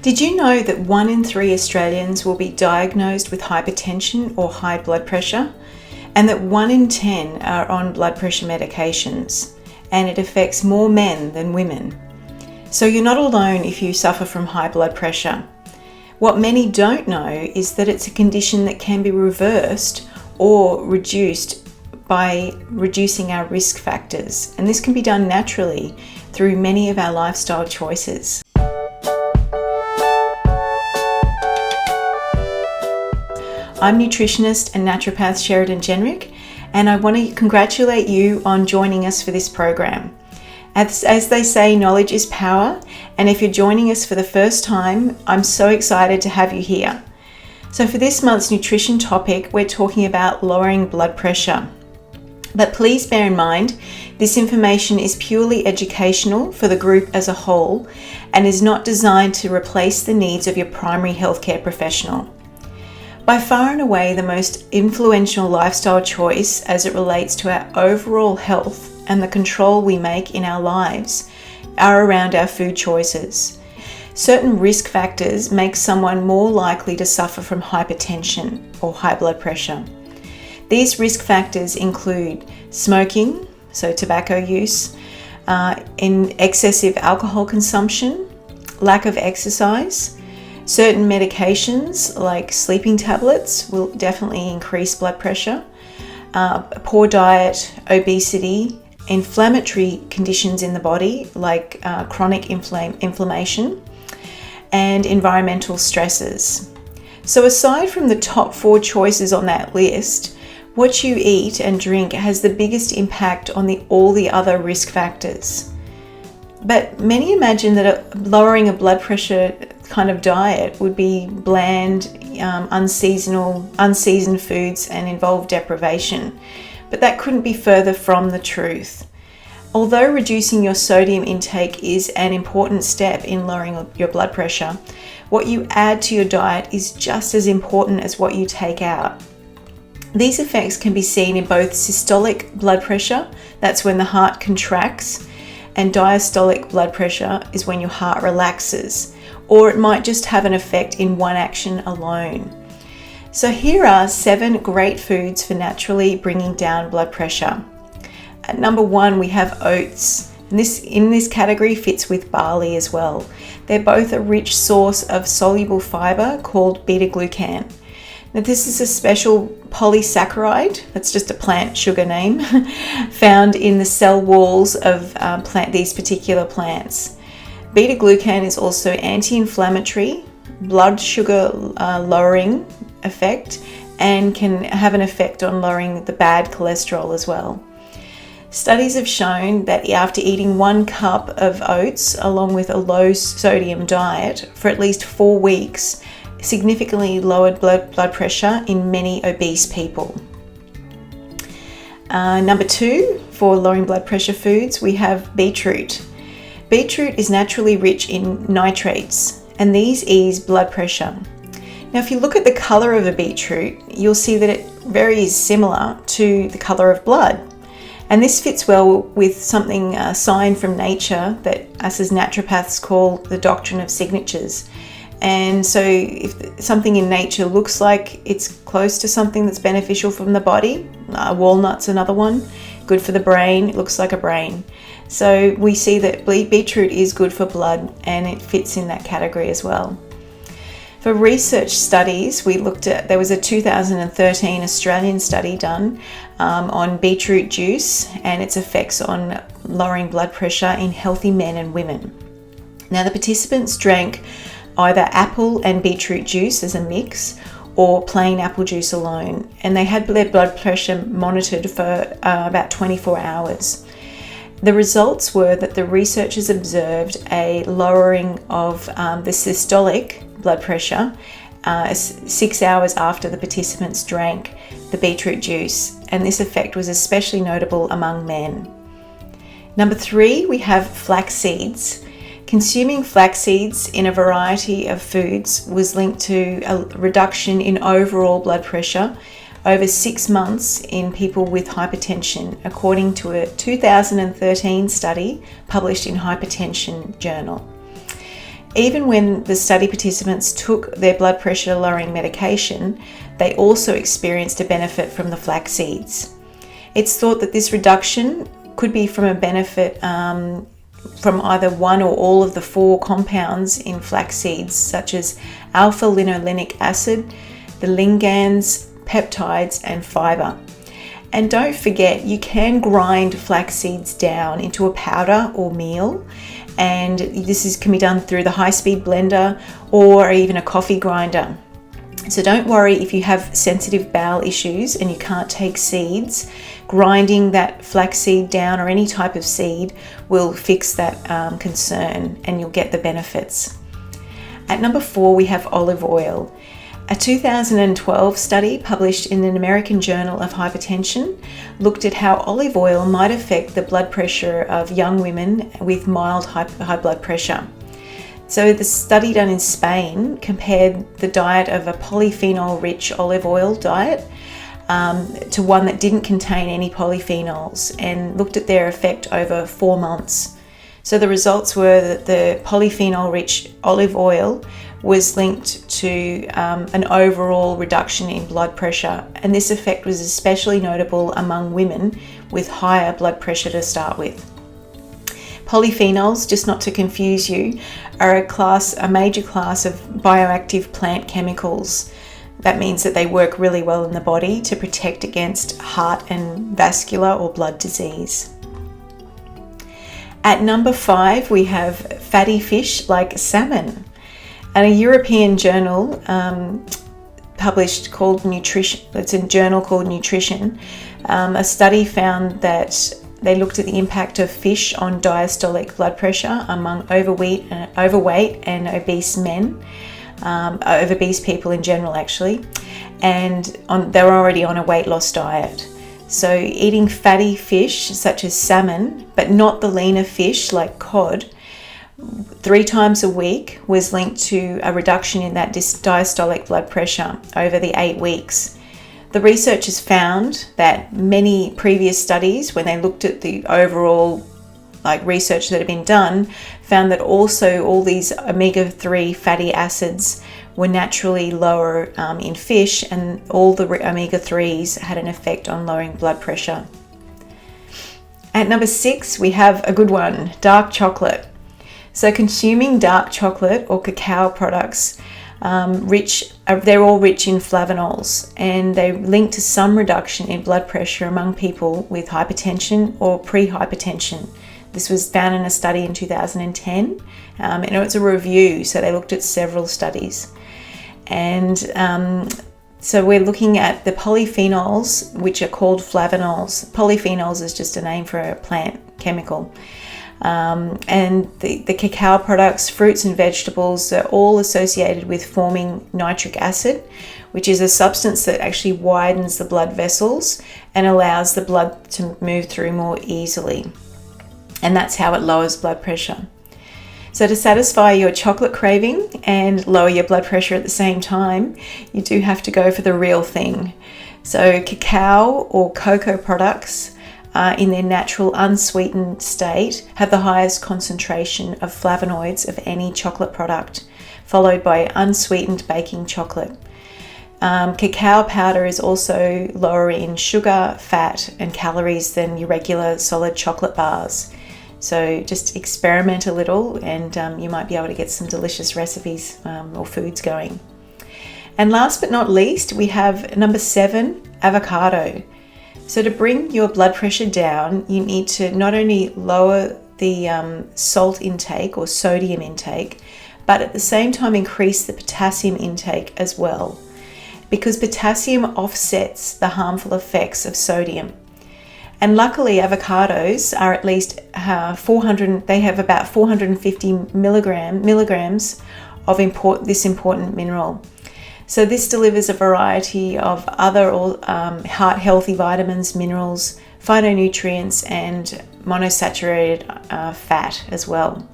Did you know that 1 in 3 Australians will be diagnosed with hypertension or high blood pressure, and that 1 in 10 are on blood pressure medications, and it affects more men than women? So you're not alone if you suffer from high blood pressure. What many don't know is that it's a condition that can be reversed or reduced by reducing our risk factors, and this can be done naturally through many of our lifestyle choices. I'm nutritionist and naturopath Sheridan Jenrick, and I want to congratulate you on joining us for this program. As they say, knowledge is power, and if you're joining us for the first time, I'm so excited to have you here. So for this month's nutrition topic, we're talking about lowering blood pressure. But please bear in mind, this information is purely educational for the group as a whole and is not designed to replace the needs of your primary healthcare professional. By far and away, the most influential lifestyle choice as it relates to our overall health and the control we make in our lives are around our food choices. Certain risk factors make someone more likely to suffer from hypertension or high blood pressure. These risk factors include smoking, so tobacco use, in excessive alcohol consumption, lack of exercise. Certain medications like sleeping tablets will definitely increase blood pressure. Poor diet, obesity, inflammatory conditions in the body like chronic inflammation, and environmental stresses. So aside from the top 4 choices on that list, what you eat and drink has the biggest impact on all the other risk factors. But many imagine that lowering a blood pressure kind of diet would be bland, unseasoned foods and involve deprivation. But that couldn't be further from the truth. Although reducing your sodium intake is an important step in lowering your blood pressure, what you add to your diet is just as important as what you take out. These effects can be seen in both systolic blood pressure, that's when the heart contracts, and diastolic blood pressure is when your heart relaxes, or it might just have an effect in one action alone. So here are 7 great foods for naturally bringing down blood pressure. At number 1, we have oats. And this in this category fits with barley as well. They're both a rich source of soluble fiber called beta-glucan. Now this is a special polysaccharide, that's just a plant sugar name, found in the cell walls of these particular plants. Beta-glucan is also anti-inflammatory, blood sugar lowering effect, and can have an effect on lowering the bad cholesterol as well. Studies have shown that after eating 1 cup of oats along with a low sodium diet for at least 4 weeks, significantly lowered blood pressure in many obese people. Number 2, for lowering blood pressure foods, we have beetroot. Beetroot is naturally rich in nitrates, and these ease blood pressure. Now, if you look at the color of a beetroot, you'll see that it very similar to the color of blood. And this fits well with something, a sign from nature that us as naturopaths call the doctrine of signatures. And so if something in nature looks like it's close to something that's beneficial from the body, walnut's another one, good for the brain, it looks like a brain. So we see that beetroot is good for blood and it fits in that category as well. For research studies, there was a 2013 Australian study done on beetroot juice and its effects on lowering blood pressure in healthy men and women. Now the participants drank either apple and beetroot juice as a mix or plain apple juice alone, and they had their blood pressure monitored for about 24 hours. The results were that the researchers observed a lowering of the systolic blood pressure 6 hours after the participants drank the beetroot juice, and this effect was especially notable among men. Number 3, we have flax seeds. Consuming flax seeds in a variety of foods was linked to a reduction in overall blood pressure over 6 months in people with hypertension, according to a 2013 study published in Hypertension journal. Even when the study participants took their blood pressure lowering medication, they also experienced a benefit from the flax seeds. It's thought that this reduction could be from a benefit from either one or all of the 4 compounds in flax seeds, such as alpha-linolenic acid, the ligans, peptides, and fiber. And don't forget, you can grind flax seeds down into a powder or meal, and this can be done through the high-speed blender or even a coffee grinder. So don't worry if you have sensitive bowel issues and you can't take seeds. Grinding that flaxseed down, or any type of seed, will fix that concern, and you'll get the benefits. At number 4, we have olive oil. A 2012 study published in an American Journal of Hypertension looked at how olive oil might affect the blood pressure of young women with mild high blood pressure. So the study done in Spain compared the diet of a polyphenol-rich olive oil diet to one that didn't contain any polyphenols, and looked at their effect over 4 months. So the results were that the polyphenol-rich olive oil was linked to an overall reduction in blood pressure, and this effect was especially notable among women with higher blood pressure to start with. Polyphenols, just not to confuse you, are a major class of bioactive plant chemicals. That means that they work really well in the body to protect against heart and vascular or blood disease. At number 5, we have fatty fish like salmon. And a European journal published called Nutrition, it's a journal called Nutrition, a study found that they looked at the impact of fish on diastolic blood pressure among overweight and obese men, obese people in general actually, and they were already on a weight loss diet. So eating fatty fish such as salmon, but not the leaner fish like cod, 3 times a week was linked to a reduction in that diastolic blood pressure over the 8 weeks. The researchers found that many previous studies, when they looked at the overall research that had been done, found that also all these omega-3 fatty acids were naturally lower in fish, and all the omega-3s had an effect on lowering blood pressure. At number 6, we have a good one, dark chocolate. So consuming dark chocolate or cacao products, they're all rich in flavonols, and they link to some reduction in blood pressure among people with hypertension or pre-hypertension. This was found in a study in 2010, and it's a review, so they looked at several studies. And so we're looking at the polyphenols, which are called flavonols. Polyphenols is just a name for a plant chemical. And the cacao products, fruits and vegetables are all associated with forming nitric acid, which is a substance that actually widens the blood vessels and allows the blood to move through more easily. And that's how it lowers blood pressure. So to satisfy your chocolate craving and lower your blood pressure at the same time, you do have to go for the real thing. So cacao or cocoa products in their natural unsweetened state have the highest concentration of flavonoids of any chocolate product, followed by unsweetened baking chocolate. Cacao powder is also lower in sugar, fat and calories than your regular solid chocolate bars. So just experiment a little, and you might be able to get some delicious recipes or foods going. And last but not least, we have number 7, avocado. So to bring your blood pressure down, you need to not only lower the salt intake or sodium intake, but at the same time increase the potassium intake as well, because potassium offsets the harmful effects of sodium. And luckily, avocados are at least 400. They have about 450 milligrams of this important mineral. So this delivers a variety of other heart healthy vitamins, minerals, phytonutrients, and monosaturated fat as well.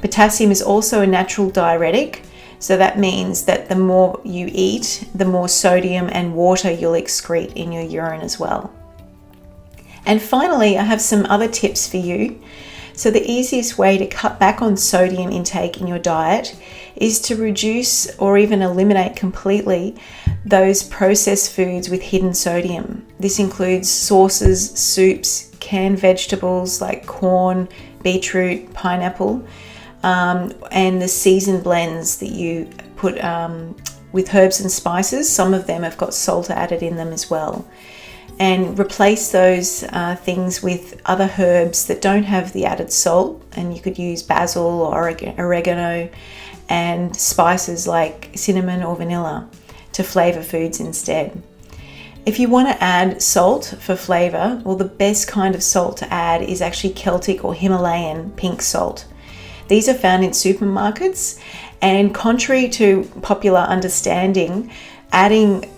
Potassium is also a natural diuretic, so that means that the more you eat, the more sodium and water you'll excrete in your urine as well. And finally, I have some other tips for you. So the easiest way to cut back on sodium intake in your diet is to reduce or even eliminate completely those processed foods with hidden sodium. This includes sauces, soups, canned vegetables like corn, beetroot, pineapple, and the seasoned blends that you put with herbs and spices. Some of them have got salt added in them as well. And replace those things with other herbs that don't have the added salt, and you could use basil or oregano, and spices like cinnamon or vanilla to flavor foods instead. If you want to add salt for flavor, well, the best kind of salt to add is actually Celtic or Himalayan pink salt. These are found in supermarkets, and contrary to popular understanding, adding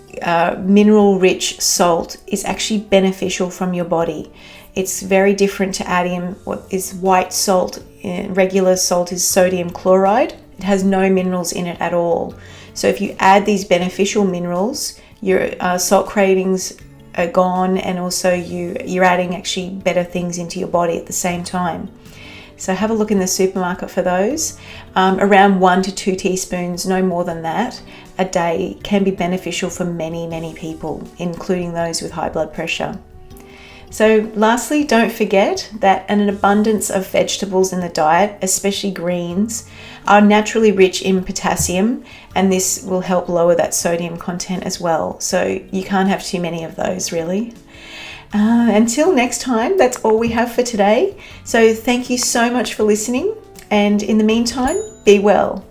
mineral-rich salt is actually beneficial from your body. It's very different to adding what is white salt. Regular salt is sodium chloride. It has no minerals in it at all. So if you add these beneficial minerals, your salt cravings are gone, and also you're adding actually better things into your body at the same time. So have a look in the supermarket for those. Around 1 to 2 teaspoons, no more than that, a day can be beneficial for many, many people, including those with high blood pressure. So lastly, don't forget that an abundance of vegetables in the diet, especially greens, are naturally rich in potassium, and this will help lower that sodium content as well. So you can't have too many of those, really. Until next time, that's all we have for today. So thank you so much for listening, and in the meantime, be well.